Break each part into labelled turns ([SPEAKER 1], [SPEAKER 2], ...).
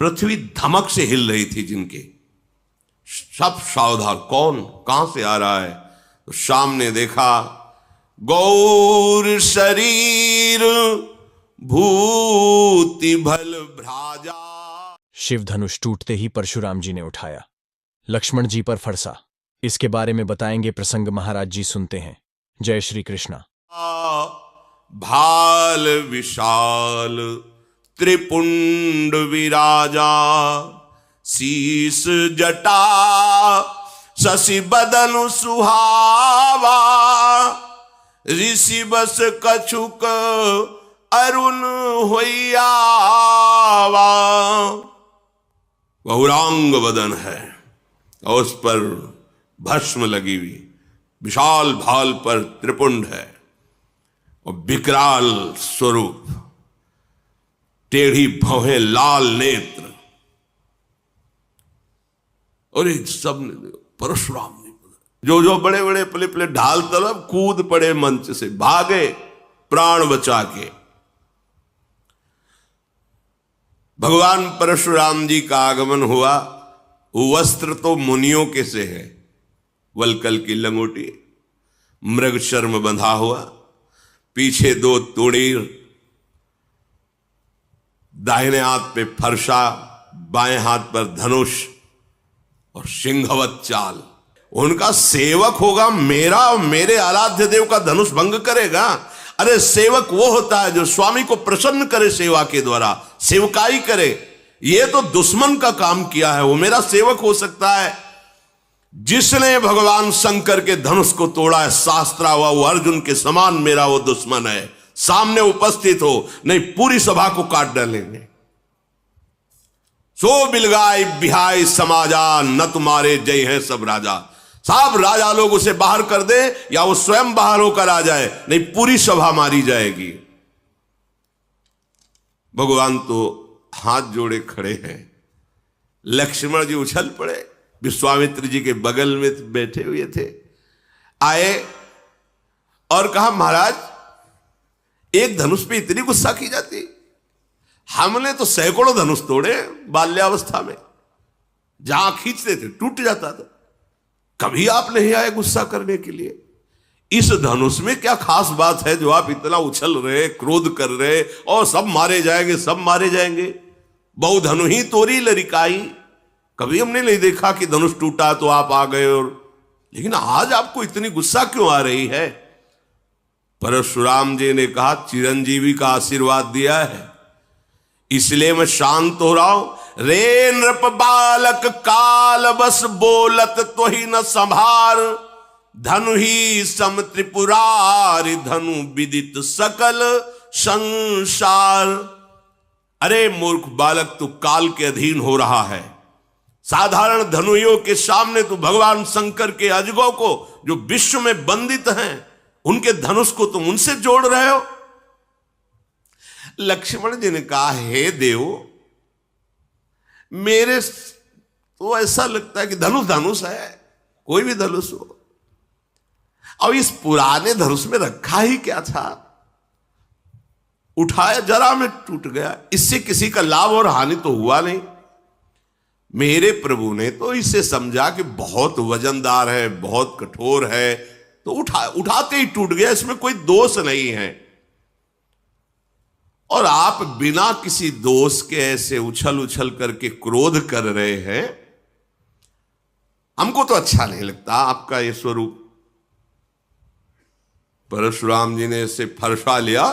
[SPEAKER 1] पृथ्वी धमक से हिल रही थी जिनके, सब सावधान, कौन कहां से आ रहा है। तो सामने देखा गौर शरीर भूति भल भ्राजा।
[SPEAKER 2] शिव धनुष टूटते ही परशुराम जी ने उठाया, लक्ष्मण जी पर फरसा। इसके बारे में बताएंगे प्रसंग, महाराज जी सुनते हैं। जय श्री कृष्णा।
[SPEAKER 1] भाल विशाल त्रिपुंड विराजा, शीस जटा शशि बदन सुहावा, ऋषि बस कछुक अरुण होइयावा। गौरांग वदन है और उस पर भस्म लगी हुई, विशाल भाल पर त्रिपुंड है और विकराल स्वरूप, टेढ़ी भौहें, लाल नेत्र। और एक सब परशुराम ने जो बड़े बड़े पले पले ढाल तलब कूद पड़े, मंच से भागे प्राण बचा के। भगवान परशुराम जी का आगमन हुआ। वस्त्र तो मुनियों के से है, वलकल की लंगोटी, मृग शर्म बंधा हुआ, पीछे 2 तोड़ीर, दाहिने हाथ पे फरसा, बाएं हाथ पर धनुष और सिंहवत चाल। उनका सेवक होगा मेरा और मेरे आराध्य देव का धनुष भंग करेगा। अरे सेवक वो होता है जो स्वामी को प्रसन्न करे, सेवा के द्वारा सेवकाई करे। ये तो दुश्मन का काम किया है, वो मेरा सेवक हो सकता है। जिसने भगवान शंकर के धनुष को तोड़ा है, शास्त्रा हुआ, वो अर्जुन के समान मेरा वो दुश्मन है। सामने उपस्थित हो, नहीं पूरी सभा को काट डालेंगे। सो बिलगाई बिहाई समाजा, न तुम्हारे जय है सब राजा। सब राजा लोग उसे बाहर कर दे या वो स्वयं बाहर होकर आ जाए, नहीं पूरी सभा मारी जाएगी। भगवान तो हाथ जोड़े खड़े हैं। लक्ष्मण जी उछल पड़े, विश्वामित्र जी के बगल में बैठे हुए थे, आए और कहा महाराज एक धनुष पे इतनी गुस्सा की जाती, हमने तो सैकड़ों धनुष तोड़े बाल्यावस्था में, जहां खींचते थे टूट जाता था, कभी आप नहीं आए गुस्सा करने के लिए। इस धनुष में क्या खास बात है जो आप इतना उछल रहे, क्रोध कर रहे, और सब मारे जाएंगे, सब मारे जाएंगे। बहु धनु ही तोरी लरिकाई, कभी हमने नहीं देखा कि धनुष टूटा तो आप आ गए। और लेकिन आज आपको इतनी गुस्सा क्यों आ रही है। परशुराम जी ने कहा चिरंजीवी का आशीर्वाद दिया है, इसलिए मैं शांत हो रहा हूं। रे नृप बालक काल बस बोलत तो ही न संभार, धनु ही सम त्रिपुरारि धनु विदित सकल संसार। अरे मूर्ख बालक, तू काल के अधीन हो रहा है। साधारण धनुइयों के सामने तू भगवान शंकर के अजगों को, जो विश्व में बंदित हैं, उनके धनुष को तुम उनसे जोड़ रहे हो। लक्ष्मण जी ने कहा हे देव, मेरे तो ऐसा लगता है कि धनुष धनुष है, कोई भी धनुष हो। अब इस पुराने धनुष में रखा ही क्या था, उठाया जरा में टूट गया, इससे किसी का लाभ और हानि तो हुआ नहीं। मेरे प्रभु ने तो इसे समझा कि बहुत वजनदार है, बहुत कठोर है, तो उठाते ही टूट गया, इसमें कोई दोष नहीं है। और आप बिना किसी दोष के ऐसे उछल उछल करके क्रोध कर रहे हैं, हमको तो अच्छा नहीं लगता आपका ये स्वरूप। परशुराम जी ने इसे फरसा लिया,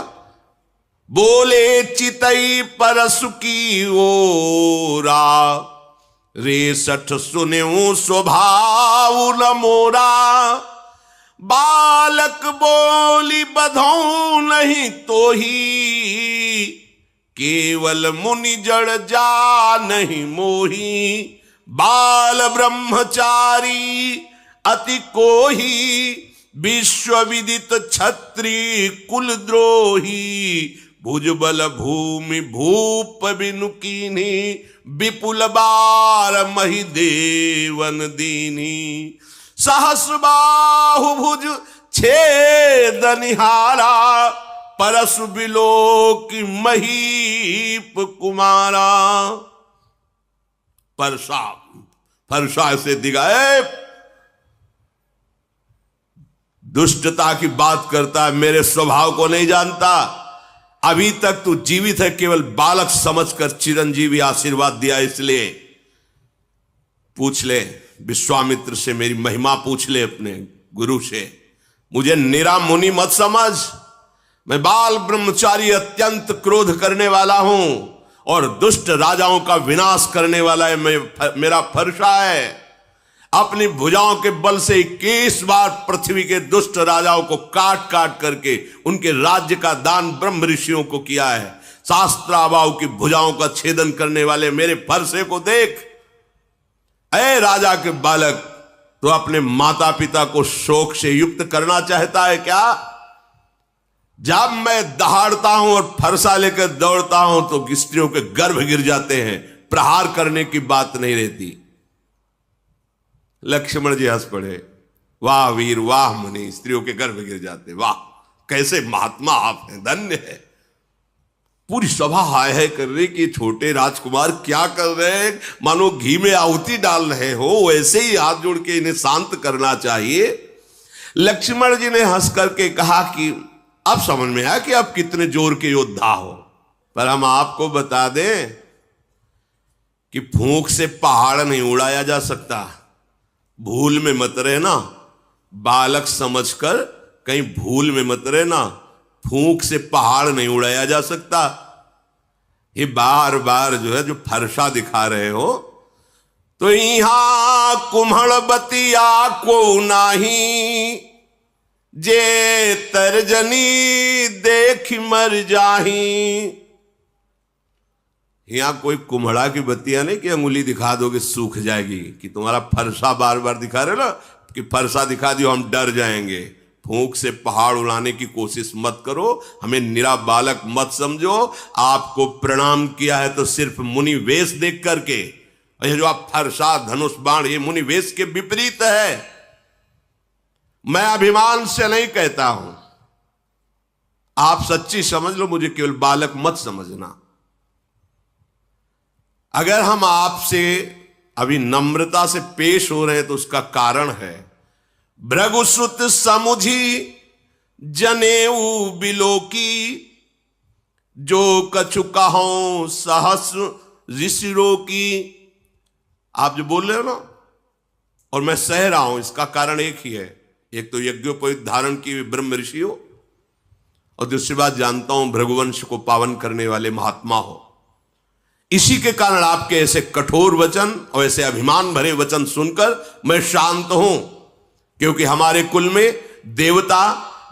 [SPEAKER 1] बोले चितई परसु की ओरा, रेसठ सुन्यो स्वभाव न मोरा। बालक बोली बधौ नहीं तो ही, केवल मुनि जड़ जा नहीं मोही। बाल ब्रह्मचारी अति कोही, विश्व विदित क्षत्रिय कुल द्रोही। भुजबल भूमि भूप बिनु कीन्ही, विपुल बार मही देवन दीनी। सहस्र बाहु भुज छेद निहारा, परसु बिलोक महीप कुमारा। फरसा से दिखाए, दुष्टता की बात करता है, मेरे स्वभाव को नहीं जानता। अभी तक तू जीवित है केवल बालक समझकर चिरंजीवी आशीर्वाद दिया, इसलिए पूछ ले विश्वामित्र से, मेरी महिमा पूछ ले अपने गुरु से। मुझे निरा मुनि मत समझ, मैं बाल ब्रह्मचारी अत्यंत क्रोध करने वाला हूं और दुष्ट राजाओं का विनाश करने वाला है मेरा फरसा है। अपनी भुजाओं के बल से 21 बार पृथ्वी के दुष्ट राजाओं को काट काट करके उनके राज्य का दान ब्रह्म ऋषियों को किया है। शास्त्राबाओं की भुजाओं का छेदन करने वाले मेरे फरसे को देख। ऐ राजा के बालक, तो अपने माता पिता को शोक से युक्त करना चाहता है क्या? जब मैं दहाड़ता हूं और फरसा लेकर दौड़ता हूं तो स्त्रियों के गर्भ गिर जाते हैं, प्रहार करने की बात नहीं रहती। लक्ष्मण जी हंस पड़े, वाह वीर वाह मुनि, स्त्रियों के गर्भ गिर जाते, वाह कैसे महात्मा आप हैं, धन्य है। पूरी सभा हाय है कर रही कि छोटे राजकुमार क्या कर रहे हैं, मानो घी में आहुति डाल रहे हो, वैसे ही हाथ जोड़ के इन्हें शांत करना चाहिए। लक्ष्मण जी ने हंस करके कहा कि अब समझ में आया कि आप कितने जोर के योद्धा हो, पर हम आपको बता दें कि फूंक से पहाड़ नहीं उड़ाया जा सकता। भूल में मत रहना, बालक समझकर कहीं भूल में मत रहना, फूंक से पहाड़ नहीं उड़ाया जा सकता। ये बार बार जो है जो फरसा दिखा रहे हो, तो यहां कुम्हड़ बतिया को नाही, जे तर्जनी देख मर जाही। यहां कोई कुम्हड़ा की बत्तियां नहीं कि अंगुली दिखा दोगे सूख जाएगी, कि तुम्हारा फरसा बार बार दिखा रहे ना कि फरसा दिखा दियो हम डर जाएंगे। फूंक से पहाड़ उड़ाने की कोशिश मत करो, हमें निरा बालक मत समझो। आपको प्रणाम किया है तो सिर्फ मुनि वेश देख करके, ये जो आप फरसा धनुष बाण, ये मुनि वेश के विपरीत है। मैं अभिमान से नहीं कहता हूं, आप सच्ची समझ लो, मुझे केवल बालक मत समझना। अगर हम आपसे अभी नम्रता से पेश हो रहे हैं तो उसका कारण है, भृगुसुत समुझी जनेऊ बिलोकी, जो कछु कहो सहस ऋषिरों की। आप जो बोल रहे हो ना, और मैं सह रहा हूं, इसका कारण एक ही है। एक तो यज्ञोपवीत धारण की ब्रह्म ऋषि हो, और दूसरी बात जानता हूं भृगुवंश को पावन करने वाले महात्मा हो। इसी के कारण आपके ऐसे कठोर वचन और ऐसे अभिमान भरे वचन सुनकर मैं शांत हूं, क्योंकि हमारे कुल में देवता,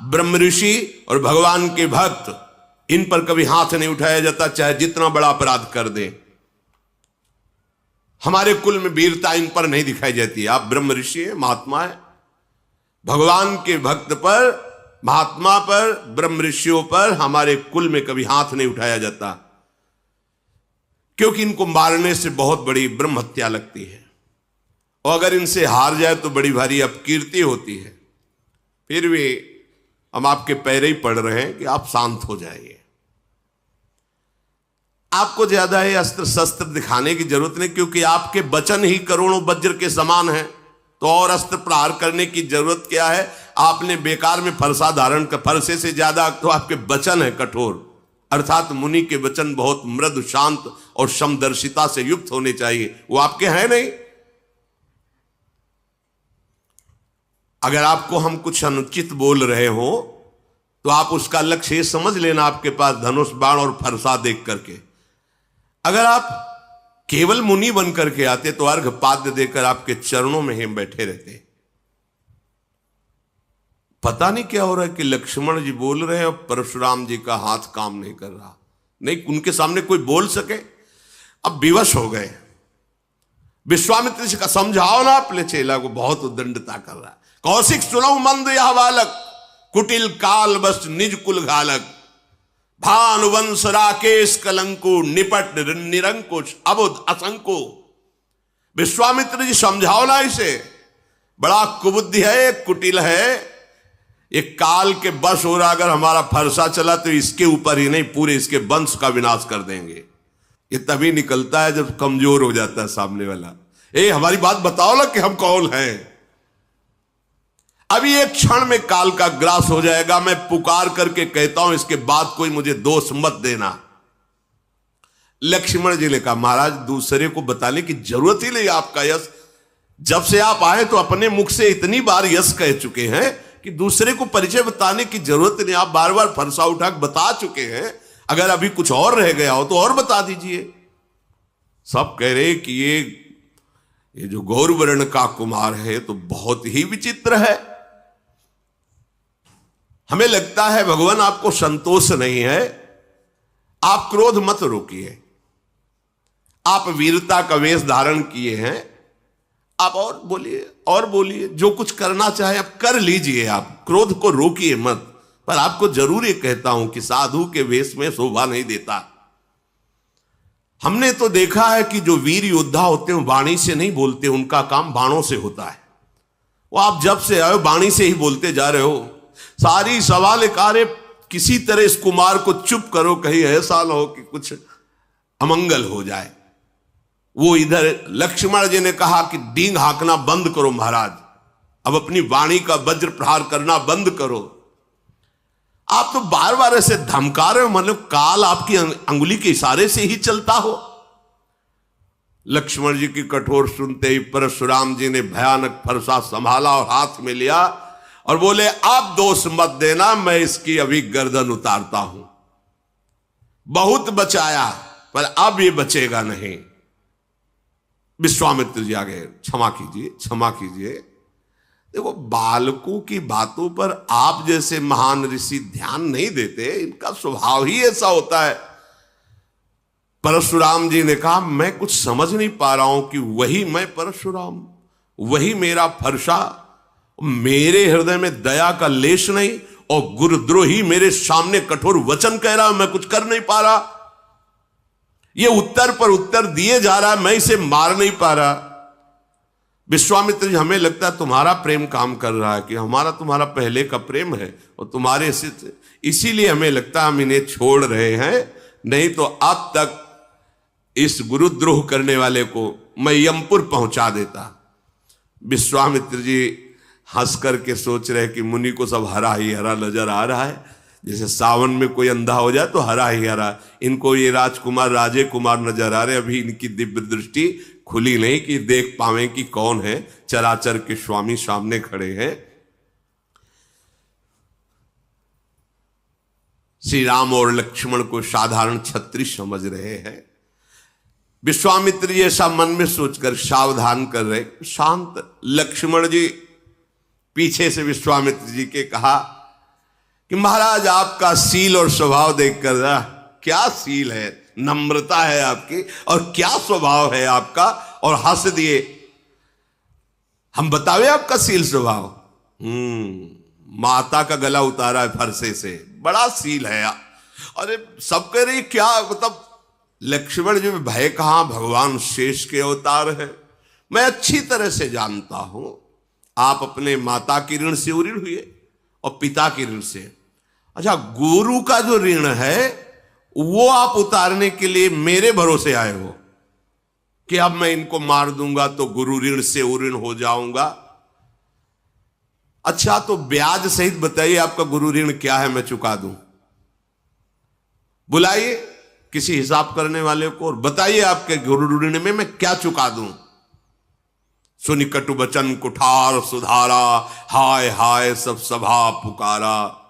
[SPEAKER 1] ब्रह्म ऋषि और भगवान के भक्त, इन पर कभी हाथ नहीं उठाया जाता, चाहे जितना बड़ा अपराध कर दे। हमारे कुल में वीरता इन पर नहीं दिखाई जाती। आप ब्रह्म ऋषि है, महात्मा है, भगवान के भक्त पर, महात्मा पर, ब्रह्म ऋषियों पर हमारे कुल में कभी हाथ नहीं उठाया जाता, क्योंकि इनको मारने से बहुत बड़ी ब्रह्म हत्या लगती है, और अगर इनसे हार जाए तो बड़ी भारी अपकीर्ति होती है। फिर भी हम आपके पैरे ही पड़ रहे हैं कि आप शांत हो जाइए। आपको ज्यादा है अस्त्र शस्त्र दिखाने की जरूरत नहीं, क्योंकि आपके वचन ही करोड़ों वज्र के समान हैं, तो और अस्त्र प्रहार करने की जरूरत क्या है? आपने बेकार में फरसा धारण कर, फरसे से ज्यादा तो आपके वचन है कठोर, अर्थात मुनि के वचन बहुत मृदु, शांत और समदर्शिता से युक्त होने चाहिए, वो आपके हैं नहीं। अगर आपको हम कुछ अनुचित बोल रहे हो तो आप उसका लक्ष्य ये समझ लेना, आपके पास धनुष बाण और फरसा देख करके। अगर आप केवल मुनि बन करके आते तो अर्घ पाद्य देकर आपके चरणों में हम बैठे रहते। पता नहीं क्या हो रहा है कि लक्ष्मण जी बोल रहे हैं और परशुराम जी का हाथ काम नहीं कर रहा, नहीं उनके सामने कोई बोल सके। अब विवश हो गए। विश्वामित्र जी का समझाओ ना अपने चेला को, बहुत उद्दंडता कर रहा है। कौशिक सुनऊ मंद यह बालक, कुटिल काल बस निज कुल घालक, भानुवंश राकेश कलंको, निपट निरंकुश अबुद असंको। विश्वामित्र जी समझाओ ना इसे, बड़ा कुबुद्धि है, कुटिल है, ये काल के बस हो रहा। अगर हमारा फरसा चला तो इसके ऊपर ही नहीं पूरे इसके वंश का विनाश कर देंगे। ये तभी निकलता है जब कमजोर हो जाता है सामने वाला। हमारी बात बताओ ना कि हम कौन हैं। अभी एक क्षण में काल का ग्रास हो जाएगा। मैं पुकार करके कहता हूं, इसके बाद कोई मुझे दोष मत देना। लक्ष्मण जी ने कहा, महाराज दूसरे को बताने की जरूरत ही नहीं। आपका यश, जब से आप आए तो अपने मुख से इतनी बार यश कह चुके हैं कि दूसरे को परिचय बताने की जरूरत नहीं। आप बार बार फरसा उठा के बता चुके हैं। अगर अभी कुछ और रह गया हो तो और बता दीजिए। सब कह रहे कि ये जो गौरवर्ण का कुमार है तो बहुत ही विचित्र है। हमें लगता है भगवान आपको संतोष नहीं है। आप क्रोध मत रोकिए। आप वीरता का वेश धारण किए हैं। आप और बोलिए जो कुछ करना चाहे आप कर लीजिए। आप क्रोध को रोकिए मत। पर आपको जरूर ये कहता हूं कि साधु के वेश में शोभा नहीं देता। हमने तो देखा है कि जो वीर योद्धा होते हैं वाणी से नहीं बोलते, उनका काम बाणों से होता है। वो आप जब से आए वाणी से ही बोलते जा रहे हो। सारी सवाल कार्य किसी तरह इस कुमार को चुप करो, कहीं ऐसा ना हो कि कुछ अमंगल हो जाए। वो इधर लक्ष्मण जी ने कहा कि डींग हाँकना बंद करो महाराज, अब अपनी वाणी का वज्र प्रहार करना बंद करो। आप तो बार बार ऐसे धमका रहे हो, मतलब काल आपकी अंगुली के इशारे से ही चलता हो। लक्ष्मण जी की कठोर सुनते ही परशुराम जी ने भयानक फरसा संभाला और हाथ में लिया और बोले, आप दोष मत देना, मैं इसकी अभी गर्दन उतारता हूं। बहुत बचाया पर अब ये बचेगा नहीं। विश्वामित्र जी आ गए, क्षमा कीजिए, क्षमा कीजिए। देखो, बालकों की बातों पर आप जैसे महान ऋषि ध्यान नहीं देते। इनका स्वभाव ही ऐसा होता है। परशुराम जी ने कहा, मैं कुछ समझ नहीं पा रहा हूं कि वही मैं परशुराम, वही मेरा फरसा, मेरे हृदय में दया का लेश नहीं और गुरुद्रोही मेरे सामने कठोर वचन कह रहा, मैं कुछ कर नहीं पा रहा। ये उत्तर पर उत्तर दिए जा रहा है, मैं इसे मार नहीं पा रहा। विश्वामित्र जी, हमें लगता है तुम्हारा प्रेम काम कर रहा है, कि हमारा तुम्हारा पहले का प्रेम है और तुम्हारे से इसीलिए हमें लगता है हम इन्हें छोड़ रहे हैं, नहीं तो अब तक इस गुरुद्रोह करने वाले को मैं यमपुर पहुंचा देता। विश्वामित्र जी हंस करके सोच रहे कि मुनि को सब हरा ही हरा नजर आ रहा है, जैसे सावन में कोई अंधा हो जाए तो हरा ही हरा। इनको ये राजकुमार राजे कुमार नजर आ रहे, अभी इनकी दिव्य दृष्टि खुली नहीं कि देख पावे कि कौन है। चराचर के स्वामी सामने खड़े हैं। श्री राम और लक्ष्मण को साधारण क्षत्रिय समझ रहे हैं। विश्वामित्र जी ऐसा मन में सोचकर सावधान कर रहे, शांत। लक्ष्मण जी पीछे से विश्वामित्र जी के कहा कि महाराज, आपका सील और स्वभाव देखकर, क्या सील है, नम्रता है आपकी, और क्या स्वभाव है आपका। और हंस दिए। हम बतावे आपका सील स्वभाव? माता का गला उतारा है फरसे से, बड़ा सील है। अरे सब कह रही क्या, मतलब लक्ष्मण जी में भय कहां, भगवान शेष के अवतार है। मैं अच्छी तरह से जानता हूं आप अपने माता की ऋण से ऋण हुए और पिता की ऋण से। अच्छा, गुरु का जो ऋण है वो आप उतारने के लिए मेरे भरोसे आए हो कि अब मैं इनको मार दूंगा तो गुरु ऋण से ऋण हो जाऊंगा। अच्छा, तो ब्याज सहित बताइए आपका गुरु ऋण क्या है, मैं चुका दूं। बुलाइए किसी हिसाब करने वाले को और बताइए आपके गुरु ऋण में मैं क्या चुका दूं। सुनि कटु बचन कुठार सुधारा, हाय हाय सब सभा पुकारा।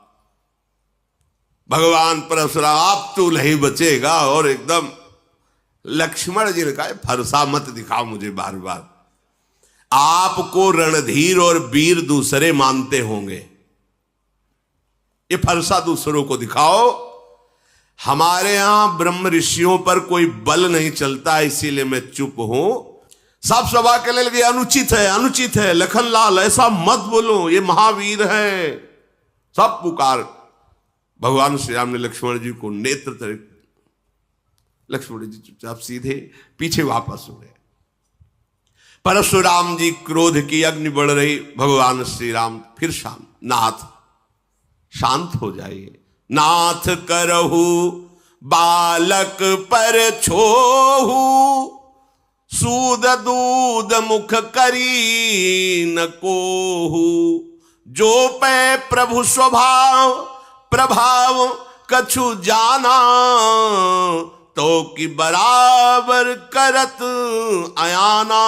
[SPEAKER 1] भगवान परशुराम, आप तो नहीं बचेगा। और एकदम लक्ष्मण जी ने कहा, फरसा मत दिखाओ मुझे बार बार। आपको रणधीर और वीर दूसरे मानते होंगे, ये फरसा दूसरों को दिखाओ। हमारे यहां ब्रह्म ऋषियों पर कोई बल नहीं चलता, इसीलिए मैं चुप हूं। सब सभा के लिए अनुचित है, अनुचित है। लखनलाल, ऐसा मत बोलो, ये महावीर है। सब पुकार। भगवान श्री राम ने लक्ष्मण जी को नेत्र तरह, लक्ष्मण जी चुपचाप सीधे पीछे वापस हो गए। परशुराम जी क्रोध की अग्नि बढ़ रही। भगवान श्री राम फिर शांत, नाथ शांत हो जाइए, नाथ करहु बालक पर छोहू सूद दूध मुख करी न कोहू। जो पै प्रभु स्वभाव प्रभाव कछु जाना तो कि बराबर करत आयाना।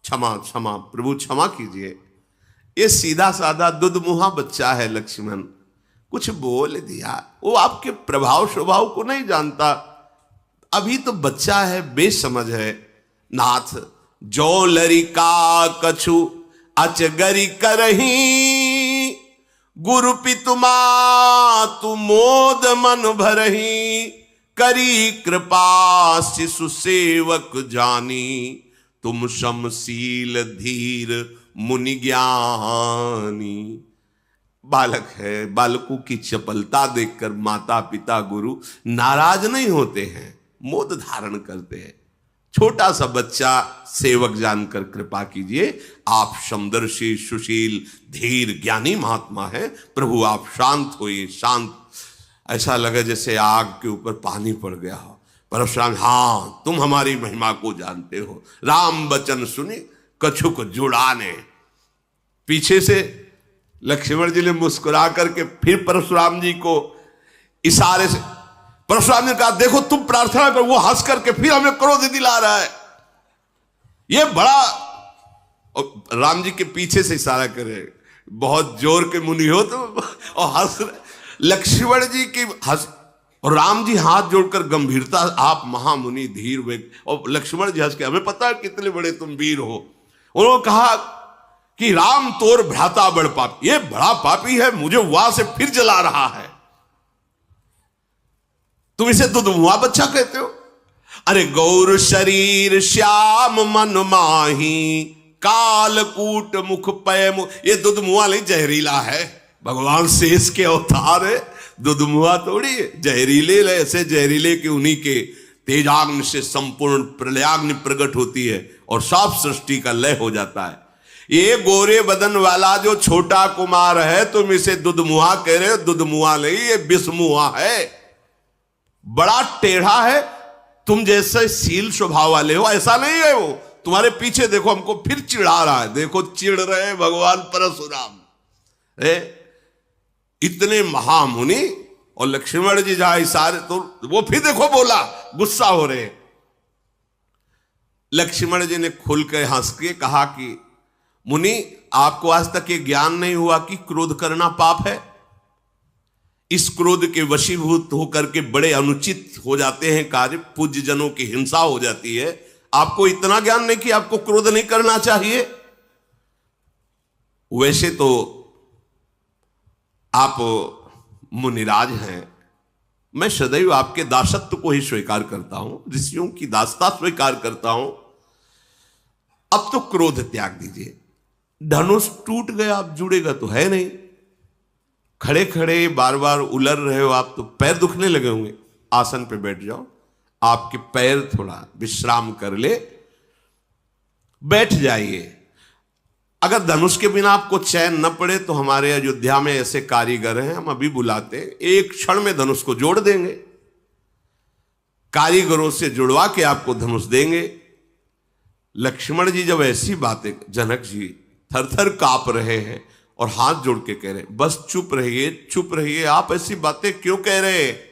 [SPEAKER 1] क्षमा क्षमा प्रभु क्षमा कीजिए, ये सीधा साधा दुधमुहा बच्चा है लक्ष्मण, कुछ बोल दिया, वो आपके प्रभाव स्वभाव को नहीं जानता, अभी तो बच्चा है, बेसमझ है। नाथ जो लरिका कछु अचगरी करही गुरु पितुमा तु मोद मन भरही। करी कृपा शिशु सेवक जानी तुम समशील धीर मुनि ज्ञानी। बालक है, बालकों की चपलता देखकर माता पिता गुरु नाराज नहीं होते हैं, मोद धारण करते हैं। छोटा सा बच्चा सेवक जानकर कृपा कीजिए, आप समदर्शी सुशील धीर ज्ञानी महात्मा है, प्रभु आप शांत होइए। शांत ऐसा लगे जैसे आग के ऊपर पानी पड़ गया हो। परशुराम, हाँ तुम हमारी महिमा को जानते हो, राम वचन सुनी कछुक जुड़ाने। पीछे से लक्ष्मण जी ने मुस्कुरा करके फिर परशुराम जी को इशारे से, परशुराम ने कहा देखो तुम प्रार्थना करो, वो हंस करके फिर हमें क्रोध दिला रहा है। ये बड़ा, और राम जी के पीछे से इशारा करे, बहुत जोर के मुनि हो तो, और हंस लक्ष्मण जी की हंस, और राम जी हाथ जोड़कर गंभीरता, आप महामुनि धीर वे, और लक्ष्मण जी हंस के, हमें पता है कितने बड़े तुम वीर हो। उन्होंने कहा कि राम तोर भ्राता बड़ पापी, ये बड़ा पापी है, मुझे वहां से फिर जला रहा है, तुम इसे दुधमुआ बच्चा कहते हो। अरे गौर शरीर श्याम मन माही कालकूट मुख पय मुख, ये दुधमुआ नहीं जहरीला है, भगवान शेष के अवतार है, दुधमुआ थोड़ी है। जहरीले ऐसे जहरीले कि उन्हीं के तेजाग्नि से संपूर्ण प्रलयाग्नि प्रकट होती है और साफ सृष्टि का लय हो जाता है। ये गोरे बदन वाला जो छोटा कुमार है, तुम इसे दुधमुआ कह रहे हो, दुधमुआ नहीं, ये विषमुआ है, बड़ा टेढ़ा है, तुम जैसे शील स्वभाव वाले हो ऐसा नहीं है वो। तुम्हारे पीछे देखो, हमको फिर चिढ़ा रहा है, देखो चिढ़ रहे भगवान परशुराम, इतने महामुनि, और लक्ष्मण जी जहां इशारे, तो वो फिर देखो बोला, गुस्सा हो रहे। लक्ष्मण जी ने खुल कर हंस के कहा कि मुनि आपको आज तक ये ज्ञान नहीं हुआ कि क्रोध करना पाप है। इस क्रोध के वशीभूत होकर के बड़े अनुचित हो जाते हैं कार्य, पूज्य जनों की हिंसा हो जाती है। आपको इतना ज्ञान नहीं कि आपको क्रोध नहीं करना चाहिए। वैसे तो आप मुनिराज हैं, मैं सदैव आपके दासत्व को ही स्वीकार करता हूं, ऋषियों की दासता स्वीकार करता हूं। अब तो क्रोध त्याग दीजिए, धनुष टूट गया, अब जुड़ेगा तो है नहीं। खड़े खड़े बार बार उलर रहे हो आप, तो पैर दुखने लगे होंगे, आसन पे बैठ जाओ, आपके पैर थोड़ा विश्राम कर ले, बैठ जाइए। अगर धनुष के बिना आपको चैन न पड़े तो हमारे अयोध्या में ऐसे कारीगर हैं, हम अभी बुलाते हैं, एक क्षण में धनुष को जोड़ देंगे, कारीगरों से जुड़वा के आपको धनुष देंगे। लक्ष्मण जी जब ऐसी बातें, जनक जी थर थर कांप रहे हैं और हाथ जोड़ के कह रहे हैं बस चुप रहिए, चुप रहिए, आप ऐसी बातें क्यों कह रहे हैं।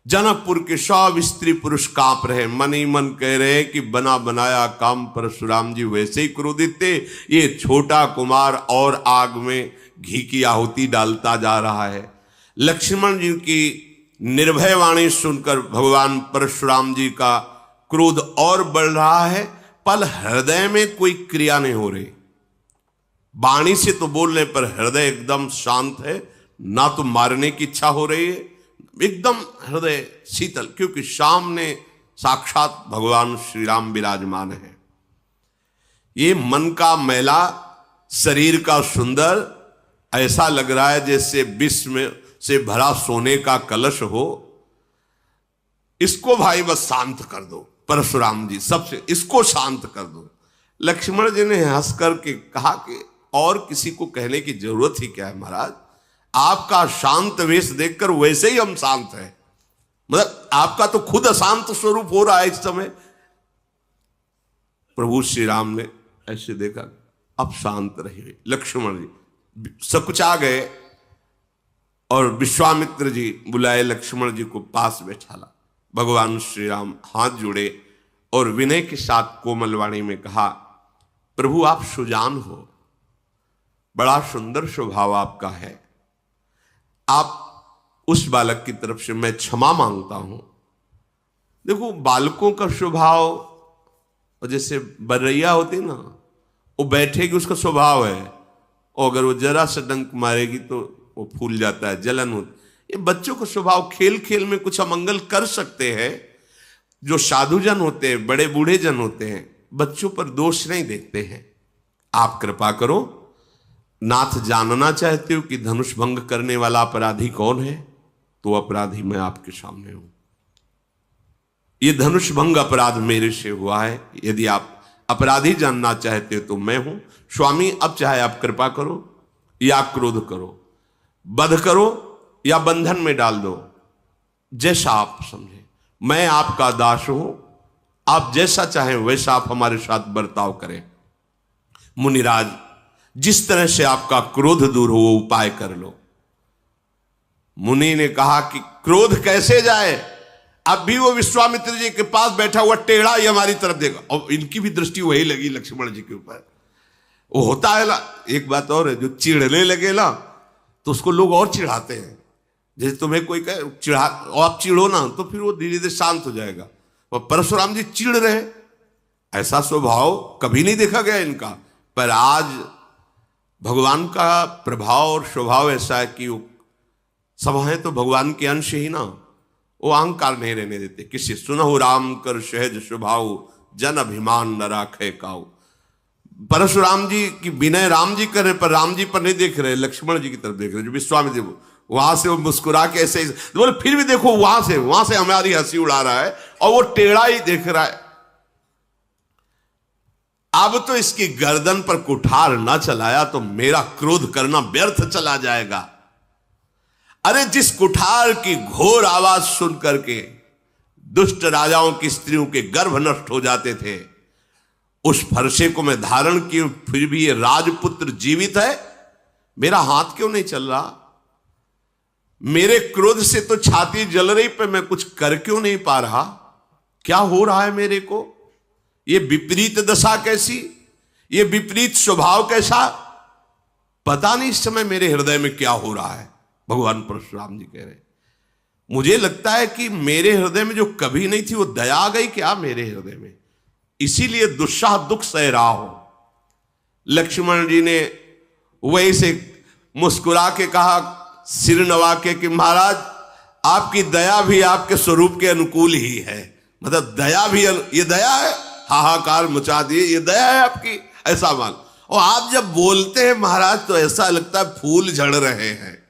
[SPEAKER 1] जनकपुर के सब स्त्री पुरुष कांप रहे, मन ही मन कह रहे हैं कि बना बनाया काम परशुराम जी वैसे ही क्रोधित थे, ये छोटा कुमार और आग में घी की आहुति डालता जा रहा है। लक्ष्मण जी की निर्भय वाणी सुनकर भगवान परशुराम जी का क्रोध और बढ़ रहा है, पर हृदय में कोई क्रिया नहीं हो रही। वाणी से तो बोलने पर हृदय एकदम शांत है, ना तो मारने की इच्छा हो रही है, एकदम हृदय शीतल, क्योंकि सामने साक्षात भगवान श्री राम विराजमान है। ये मन का मैला, शरीर का सुंदर, ऐसा लग रहा है जैसे विष में से भरा सोने का कलश हो। इसको भाई बस शांत कर दो, परशुराम जी सबसे इसको शांत कर दो। लक्ष्मण जी ने हंस करके कहा कि और किसी को कहने की जरूरत ही क्या है महाराज, आपका शांत वेश देखकर वैसे ही हम शांत हैं। मतलब आपका तो खुद अशांत स्वरूप हो रहा है इस समय। प्रभु श्री राम ने ऐसे देखा, अब शांत रहिए। लक्ष्मण जी सकुचा गए और विश्वामित्र जी बुलाए, लक्ष्मण जी को पास बैठाला। भगवान श्री राम हाथ जोड़े और विनय के साथ कोमल वाणी में कहा, प्रभु आप सुजान हो, बड़ा सुंदर स्वभाव आपका है। आप उस बालक की तरफ से मैं क्षमा मांगता हूं। देखो बालकों का स्वभाव जैसे बर्रैया होती ना, वो बैठेगी उसका स्वभाव है, और अगर वो जरा सा डंक मारेगी तो वो फूल जाता है, जलन होती। ये बच्चों का स्वभाव, खेल खेल में कुछ अमंगल कर सकते हैं। जो साधुजन होते हैं, बड़े बूढ़े जन होते हैं, बच्चों पर दोष नहीं देखते हैं। आप कृपा करो, नाथ जानना चाहते हो कि धनुष भंग करने वाला अपराधी कौन है? तो अपराधी मैं आपके सामने हूं। ये धनुष भंग अपराध मेरे से हुआ है। यदि आप अपराधी जानना चाहते हो तो मैं हूं। स्वामी अब चाहे आप कृपा करो या क्रोध करो, वध करो या बंधन में डाल दो, जैसा आप समझे। मैं आपका दास हूं, आप जैसा चाहें वैसा आप हमारे साथ बर्ताव करें। मुनिराज, जिस तरह से आपका क्रोध दूर हो वो उपाय कर लो। मुनि ने कहा कि क्रोध कैसे जाए? अब भी वो विश्वामित्र जी के पास बैठा हुआ टेढ़ा ही हमारी तरफ देखा, और इनकी भी दृष्टि वही लगी लक्ष्मण जी के ऊपर। वो होता है ना, एक बात और है, जो चिढ़ने लगे ना तो उसको लोग और चिढ़ाते हैं। जैसे तुम्हें कोई कहे चिढ़ा, और आप चिढ़ो ना तो फिर वो धीरे धीरे शांत हो जाएगा। और परशुराम जी चिढ़ रहे, ऐसा स्वभाव कभी नहीं देखा गया इनका। पर आज भगवान का प्रभाव और स्वभाव ऐसा है कि वो सब है तो भगवान के अंश ही ना, वो अहंकार नहीं रहने देते। किसी सुनहु राम कर सहज स्वभाव, जन अभिमान न राखे काऊ। परशुराम जी की विनय राम जी कर रहे, पर राम जी पर नहीं देख रहे, लक्ष्मण जी की तरफ देख रहे। जो विश्वामित्र जी वहां से वो मुस्कुरा के ऐसे बोले, फिर भी देखो वहां से हमारी हंसी उड़ा रहा है और वो टेढ़ा ही देख रहा है। अब तो इसकी गर्दन पर कुठार ना चलाया तो मेरा क्रोध करना व्यर्थ चला जाएगा। अरे जिस कुठार की घोर आवाज सुन करके दुष्ट राजाओं की स्त्रियों के गर्भ नष्ट हो जाते थे, उस फरसे को मैं धारण किए, फिर भी ये राजपुत्र जीवित है, मेरा हाथ क्यों नहीं चल रहा? मेरे क्रोध से तो छाती जल रही, पर मैं कुछ कर क्यों नहीं पा रहा? क्या हो रहा है मेरे को? ये विपरीत दशा कैसी, ये विपरीत स्वभाव कैसा? पता नहीं इस समय मेरे हृदय में क्या हो रहा है। भगवान परशुराम जी कह रहे, मुझे लगता है कि मेरे हृदय में जो कभी नहीं थी वो दया आ गई क्या मेरे हृदय में, इसीलिए दुस्साह दुख सह रहा हो। लक्ष्मण जी ने वही से मुस्कुरा के कहा, सिर नवा के कि महाराज आपकी दया भी आपके स्वरूप के अनुकूल ही है। मतलब दया भी, ये दया है, हाहाकार मचा दिए, ये दया है आपकी, ऐसा मान। और आप जब बोलते हैं महाराज तो ऐसा लगता है फूल झड़ रहे हैं।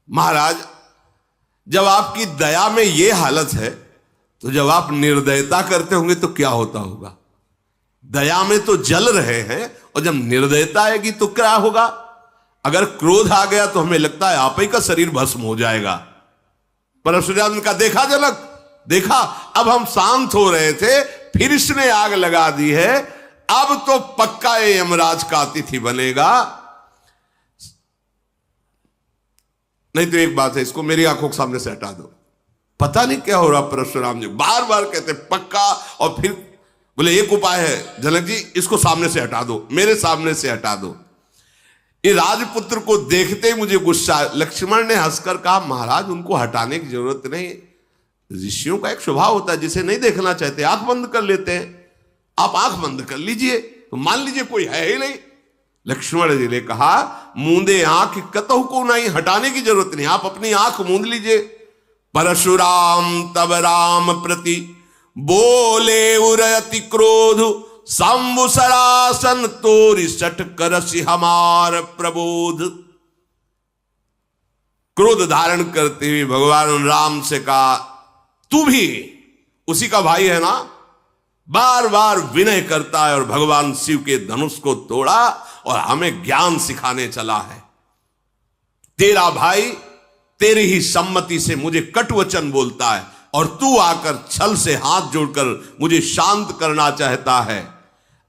[SPEAKER 1] महाराज जब आपकी दया में ये हालत है तो जब आप निर्दयता करते होंगे तो क्या होता होगा? दया में तो जल रहे हैं, और जब निर्दयता आएगी तो क्या होगा? अगर क्रोध आ गया तो हमें लगता है आप ही का शरीर भस्म हो जाएगा। परशुराम का देखा जनक, देखा अब हम शांत हो रहे थे, फिर इसने आग लगा दी है, अब तो पक्का ये यमराज का अतिथि बनेगा। नहीं तो एक बात है, इसको मेरी आंखों के सामने से हटा दो। पता नहीं क्या हो रहा, परशुराम जी बार बार कहते पक्का, और फिर बोले एक उपाय है जनक जी, इसको सामने से हटा दो, मेरे सामने से हटा दो। ये राजपुत्र को देखते ही मुझे गुस्सा। लक्ष्मण ने हंसकर कहा, महाराज उनको हटाने की जरूरत नहीं, ऋषियों का एक स्वभाव होता है जिसे नहीं देखना चाहते आंख बंद कर लेते हैं। आप आंख बंद कर लीजिए तो मान लीजिए कोई है ही नहीं। लक्ष्मण जी ने कहा, मूंदे आंख कतहु को नहीं, हटाने की जरूरत नहीं, आप अपनी आंख मूंद लीजिए। परशुराम तब राम प्रति बोले उरयति क्रोध, संवत्सरासन तोरि सठ करसि हमार प्रबोध। क्रोध धारण करते हुए भगवान राम से कहा, तू भी उसी का भाई है ना? बार बार विनय करता है और भगवान शिव के धनुष को तोड़ा और हमें ज्ञान सिखाने चला है। तेरा भाई तेरी ही सम्मति से मुझे कटुवचन बोलता है और तू आकर छल से हाथ जोड़कर मुझे शांत करना चाहता है।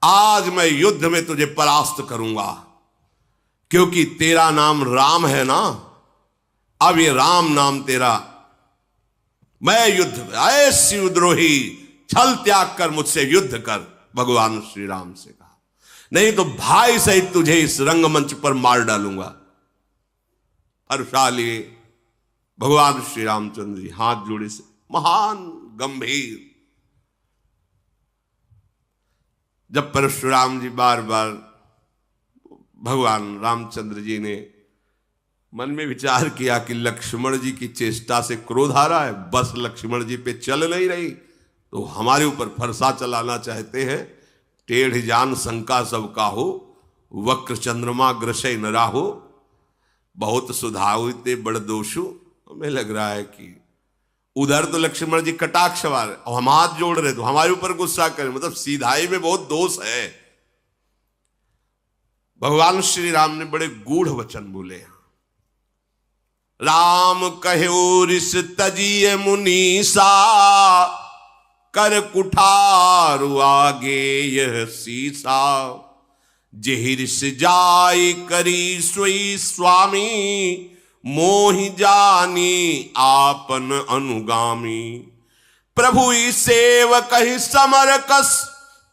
[SPEAKER 1] आज मैं युद्ध में तुझे परास्त करूंगा, क्योंकि तेरा नाम राम है ना। अब ये राम नाम तेरा, मैं युद्ध, ऐ शिवद्रोही, छल त्याग कर मुझसे युद्ध कर, भगवान श्री राम से कहा, नहीं तो भाई सहित तुझे इस रंगमंच पर मार डालूंगा। हर्षाली भगवान श्री रामचंद्र जी हाथ जोड़े से महान गंभीर। जब परशुराम जी बार बार, भगवान रामचंद्र जी ने मन में विचार किया कि लक्ष्मण जी की चेष्टा से क्रोध आ रहा है, बस लक्ष्मण जी पे चल नहीं रही, तो हमारे ऊपर फरसा चलाना चाहते हैं। टेढ़ जान शंका सबका हो, वक्र चंद्रमा ग्रसय न राहो, बहुत सुधावते बड़ दोषु। हमें लग रहा है कि उधर तो लक्ष्मण जी कटाक्ष वाले और हम हाथ जोड़ रहे तो हमारे ऊपर गुस्सा करें, मतलब सीधाई में बहुत दोष है। भगवान श्री राम ने बड़े गूढ़ वचन बोले। राम कहो ऋष तजिए मुनीसा, कर कुठारु आगे यह सीसा, जेहि ऋष जाय करी सोई स्वामी, मोहि जानी आपन अनुगामी। प्रभु ई सेवक ही समर कस,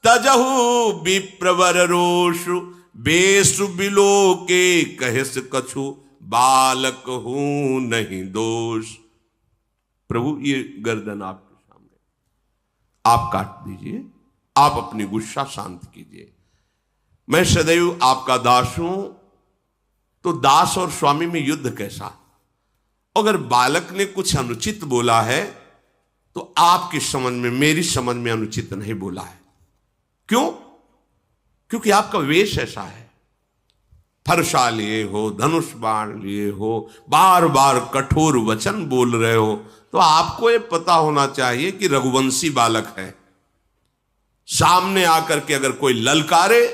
[SPEAKER 1] तजहु विप्रवर रोषु, बेसु बिलो के कहस कछु, बालक हूं नहीं दोष। प्रभु ये गर्दन आपके सामने, आप काट दीजिए, आप अपनी गुस्सा शांत कीजिए। मैं सदैव आपका दास हूं, तो दास और स्वामी में युद्ध कैसा? अगर बालक ने कुछ अनुचित बोला है तो आपकी समझ में, मेरी समझ में अनुचित नहीं बोला है। क्यों? क्योंकि आपका वेश ऐसा है। फरसा लिए हो, धनुष बाण लिए हो, बार बार कठोर वचन बोल रहे हो, तो आपको यह पता होना चाहिए कि रघुवंशी बालक है। सामने आकर के अगर कोई ललकारे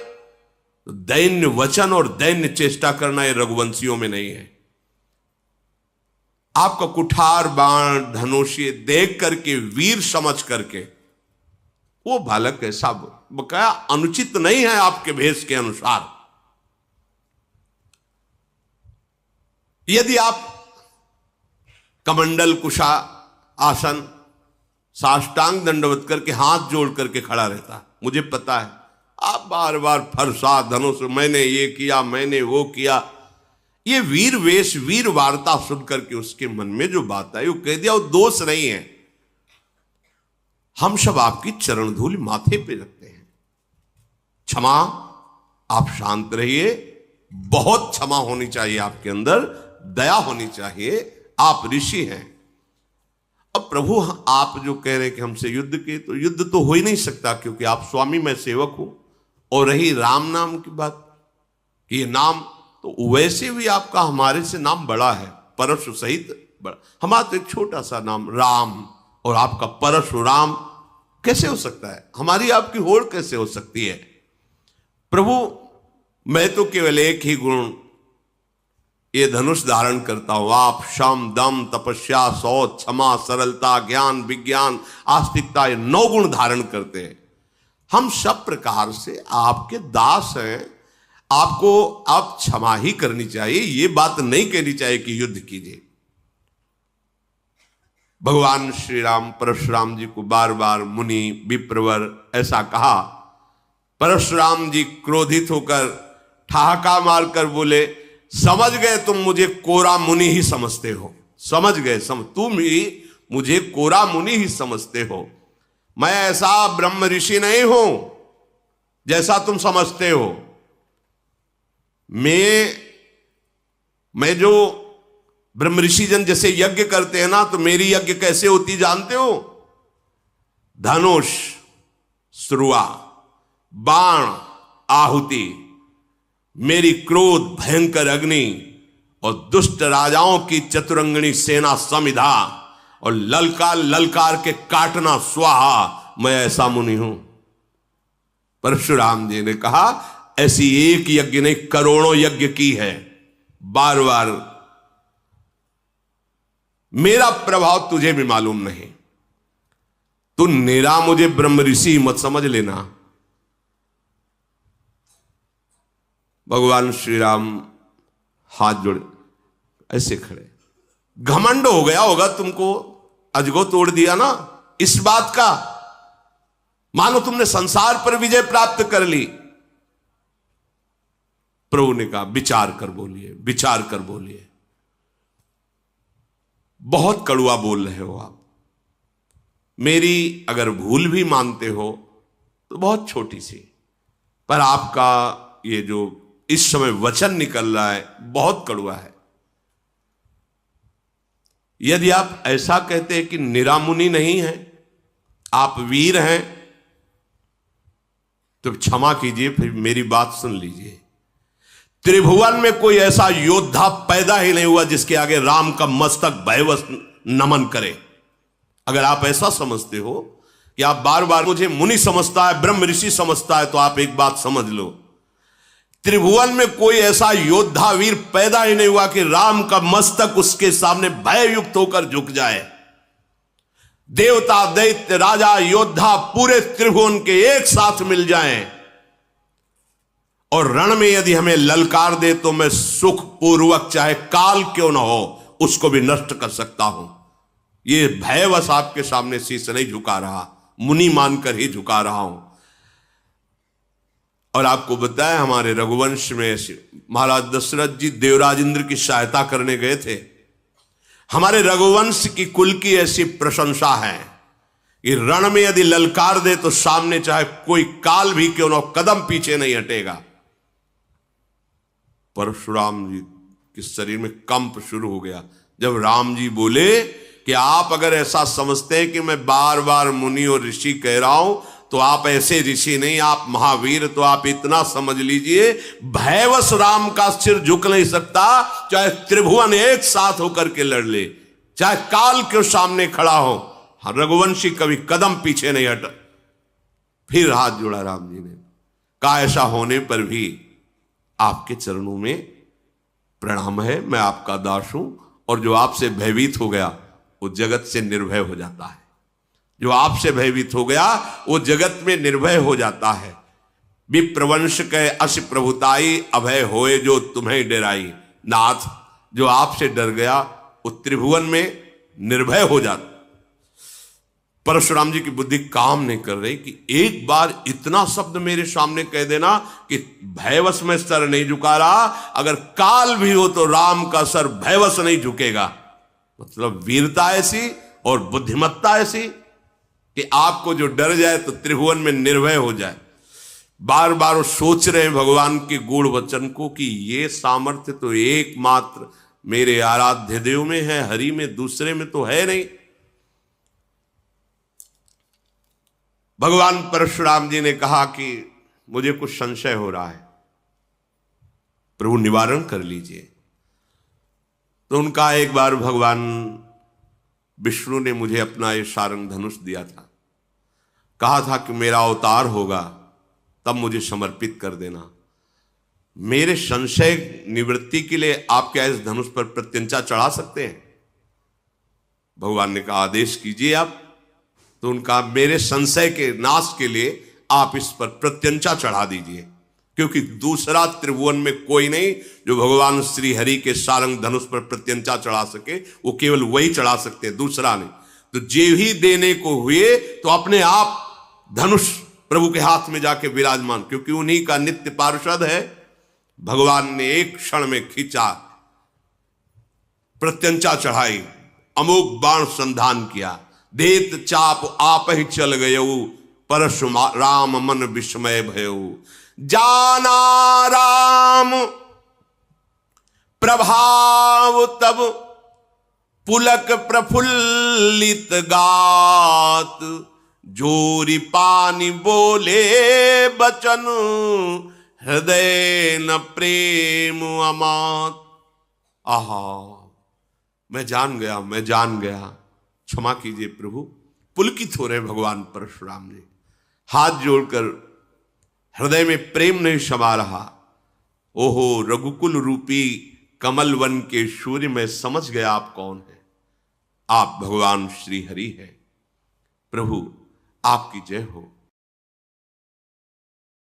[SPEAKER 1] तो दैन्य वचन और दैन्य चेष्टा करना ये रघुवंशियों में नहीं है। आपका कुठार बाण धनुष देख करके, वीर समझ करके वो बालक ऐसा बकाया अनुचित नहीं है आपके भेष के अनुसार। यदि आप कमंडल कुशा आसन साष्टांग दंडवत करके हाथ जोड़ करके खड़ा रहता, मुझे पता है आप बार बार फरसा धनुष, मैंने ये किया, मैंने वो किया, ये वीर वेश वीर वार्ता सुन करके उसके मन में जो बात आई वो कह दिया, वो दोष नहीं है। हम सब आपकी चरण धूल माथे पे रखते हैं। क्षमा, आप शांत रहिए, बहुत क्षमा होनी चाहिए आपके अंदर, दया होनी चाहिए, आप ऋषि हैं। अब प्रभु आप जो कह रहे हैं कि हमसे युद्ध के, तो युद्ध तो हो ही नहीं सकता, क्योंकि आप स्वामी, मैं सेवक हूं। और रही राम नाम की बात, कि ये नाम तो वैसे भी आपका हमारे से नाम बड़ा है, परशु सहित बड़ा। हमारा तो एक छोटा सा नाम राम और आपका परशुराम कैसे हो सकता है? हमारी आपकी होड़ कैसे हो सकती है? प्रभु मैं तो केवल एक ही गुण ये धनुष धारण करता हूं, आप शम दम तपस्या शौच क्षमा सरलता ज्ञान विज्ञान आस्तिकता, ये 9 गुण धारण करते हैं। हम सब प्रकार से आपके दास हैं, आपको अब क्षमा ही करनी चाहिए, ये बात नहीं कहनी चाहिए कि युद्ध कीजिए। भगवान श्री राम परशुराम जी को बार बार मुनि विप्रवर ऐसा कहा। परशुराम जी क्रोधित होकर ठहाका मारकर बोले, समझ गए तुम मुझे कोरा मुनि ही समझते हो, समझ गए, तुम ही मुझे कोरा मुनि ही समझते हो। मैं ऐसा ब्रह्म ऋषि नहीं हूं जैसा तुम समझते हो। मैं जो ब्रह्म ऋषि जन जैसे यज्ञ करते हैं ना, तो मेरी यज्ञ कैसे होती जानते हो? धनुष श्रुआ, बाण आहुति, मेरी क्रोध भयंकर अग्नि, और दुष्ट राजाओं की चतुरंगणी सेना समिधा, और ललकार ललकार के काटना स्वाहा। मैं ऐसा मुनि हूं। परशुराम जी ने कहा, ऐसी एक यज्ञ नहीं, करोड़ों यज्ञ की है। बार बार मेरा प्रभाव तुझे भी मालूम नहीं। तू निरा मुझे ब्रह्म ऋषि मत समझ लेना। भगवान श्री राम हाथ जोड़े ऐसे खड़े, घमंड हो गया होगा तुमको, अजगो तोड़ दिया ना इस बात का, मानो तुमने संसार पर विजय प्राप्त कर ली। प्रभु ने कहा विचार कर बोलिए, विचार कर बोलिए। बहुत कड़वा बोल रहे हो आप, मेरी अगर भूल भी मानते हो तो बहुत छोटी सी, पर आपका ये जो इस समय वचन निकल रहा है बहुत कड़वा है। यदि आप ऐसा कहते हैं कि निरामुनि नहीं है, आप वीर हैं, तो क्षमा कीजिए, फिर मेरी बात सुन लीजिए। त्रिभुवन में कोई ऐसा योद्धा पैदा ही नहीं हुआ जिसके आगे राम का मस्तक भयवश नमन करे। अगर आप ऐसा समझते हो कि आप बार बार मुझे मुनि समझता है, ब्रह्म ऋषि समझता है, तो आप एक बात समझ लो, त्रिभुवन में कोई ऐसा योद्धा वीर पैदा ही नहीं हुआ कि राम का मस्तक उसके सामने भययुक्त होकर झुक जाए। देवता, दैत्य, राजा, योद्धा पूरे त्रिभुवन के एक साथ मिल जाएं और रण में यदि हमें ललकार दे तो मैं सुख पूर्वक, चाहे काल क्यों ना हो, उसको भी नष्ट कर सकता हूं। ये भयवश आपके सामने शीश नहीं झुका रहा, मुनि मानकर ही झुका रहा हूं। और आपको बताया हमारे रघुवंश में महाराज दशरथ जी देवराज इंद्र की सहायता करने गए थे। हमारे रघुवंश की कुल की ऐसी प्रशंसा है कि रण में यदि ललकार दे तो सामने चाहे कोई काल भी क्यों ना हो, कदम पीछे नहीं हटेगा। परशुराम जी के शरीर में कंप शुरू हो गया जब राम जी बोले कि आप अगर ऐसा समझते हैं कि मैं बार बार मुनि और ऋषि कह रहा हूं, तो आप ऐसे ऋषि नहीं, आप महावीर। तो आप इतना समझ लीजिए, भयवश राम का सिर झुक नहीं सकता, चाहे त्रिभुवन एक साथ होकर के लड़ ले, चाहे काल के सामने खड़ा हो, रघुवंशी कभी कदम पीछे नहीं हटा। फिर हाथ जोड़ा राम जी ने, कहा ऐसा होने पर भी आपके चरणों में प्रणाम है, मैं आपका दास हूं, और जो आपसे भयभीत हो गया वो जगत से निर्भय हो जाता है। जो आपसे भयभीत हो गया वो जगत में निर्भय हो जाता है। विप्रवंश के अस प्रभुताई, अभय होए जो तुम्हें डराई। नाथ, जो आपसे डर गया वो त्रिभुवन में निर्भय हो जाता। परशुराम जी की बुद्धि काम नहीं कर रही कि एक बार इतना शब्द मेरे सामने कह देना कि भयवश में सर नहीं झुका रहा, अगर काल भी हो तो राम का सर भयवश नहीं झुकेगा। मतलब वीरता ऐसी और बुद्धिमत्ता ऐसी कि आपको जो डर जाए तो त्रिभुवन में निर्भय हो जाए। बार बार वो सोच रहे हैं भगवान के गूढ़ वचन को कि ये सामर्थ्य तो एकमात्र मेरे आराध्य देव में है, हरि में, दूसरे में तो है नहीं। भगवान परशुराम जी ने कहा कि मुझे कुछ संशय हो रहा है, प्रभु निवारण कर लीजिए। तो उनका एक बार भगवान विष्णु ने मुझे अपना ये सारंग धनुष दिया था, कहा था कि मेरा अवतार होगा तब मुझे समर्पित कर देना। मेरे संशय निवृत्ति के लिए आप क्या इस धनुष पर प्रत्यंचा चढ़ा सकते हैं? भगवान ने कहा आदेश कीजिए आप। तो उनका मेरे संशय के नाश के लिए आप इस पर प्रत्यंचा चढ़ा दीजिए, क्योंकि दूसरा त्रिभुवन में कोई नहीं जो भगवान श्री हरि के सारंग धनुष पर प्रत्यंचा चढ़ा सके, वो केवल वही चढ़ा सकते हैं, दूसरा नहीं। तो जे ही देने को हुए तो अपने आप धनुष प्रभु के हाथ में जाके विराजमान, क्योंकि उन्हीं का नित्य पार्षद है। भगवान ने एक क्षण में खींचा, प्रत्यंचा चढ़ाई, अमोघ बाण संधान किया, देत चाप आप ही चल गयऊ, परशुराम मन विस्मय भयऊ। जाना राम प्रभाव तब पुलक प्रफुल्लित गात, जोरी पानी बोले बचन, हृदय न प्रेम अमात। आहा, मैं जान गया, मैं जान गया, क्षमा कीजिए प्रभु। पुलकित हो रहे भगवान परशुराम जी, हाथ जोड़कर हृदय में प्रेम नहीं समा रहा। ओहो, रघुकुल रूपी कमल वन के सूर्य, मैं समझ गया आप कौन है। आप भगवान श्री हरि हैं। प्रभु आपकी जय हो।